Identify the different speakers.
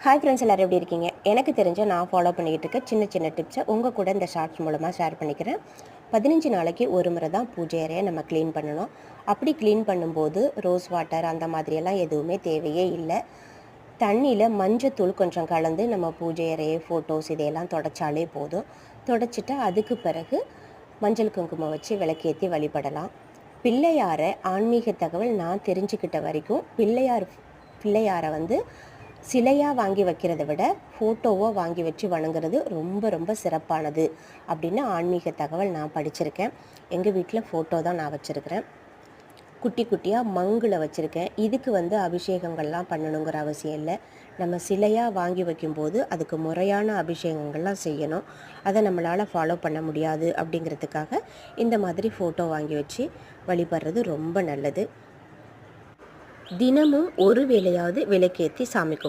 Speaker 1: Hi friends, எல்லோரும் எப்படி இருக்கீங்க? எனக்கு தெரிஞ்ச நான் ஃபாலோ பண்ணிக்கிட்டு இருக்க சின்ன சின்ன டிப்ஸை உங்கள் கூட இந்த ஷார்ட்ஸ் மூலமாக ஷேர் பண்ணிக்கிறேன். 15 நாளைக்கு ஒரு முறை தான் பூஜை அறையை நம்ம க்ளீன் பண்ணணும். அப்படி க்ளீன் பண்ணும்போது ரோஸ் வாட்டர் அந்த மாதிரியெல்லாம் எதுவுமே தேவையே இல்லை. தண்ணியில் மஞ்சத்தூள் கொஞ்சம் கலந்து நம்ம பூஜை அறையை ஃபோட்டோஸ் இதையெல்லாம் தொடச்சாலே போதும். தொடச்சிட்டு அதுக்கு பிறகு மஞ்சள் குங்குமம் வச்சு விளக்கேற்றி வழிபடலாம். பிள்ளையாரை ஆன்மீக தகவல் நான் தெரிஞ்சுக்கிட்ட வரைக்கும் பிள்ளையாரை சிலையாக வாங்கி வைக்கிறத விட ஃபோட்டோவோ வாங்கி வச்சு வணங்குறது ரொம்ப ரொம்ப சிறப்பானது அப்படின்னு ஆன்மீக தகவல் நான் படிச்சிருக்கேன். எங்கள் வீட்டில் ஃபோட்டோ தான் நான் வச்சுருக்கிறேன். குட்டி குட்டியாக மங்கில் வச்சுருக்கேன். இதுக்கு அபிஷேகங்கள்லாம் பண்ணணுங்கிற அவசியம் இல்லை. நம்ம சிலையாக வாங்கி வைக்கும்போது அதுக்கு முறையான அபிஷேகங்கள்லாம் செய்யணும். அதை நம்மளால் ஃபாலோ பண்ண முடியாது அப்படிங்கிறதுக்காக இந்த மாதிரி ஃபோட்டோ வாங்கி வச்சு வழிபடுறது ரொம்ப நல்லது. தினமும் ஒரு வேளையாவது விளக்கேற்றி சாமி கும்பிடணும்.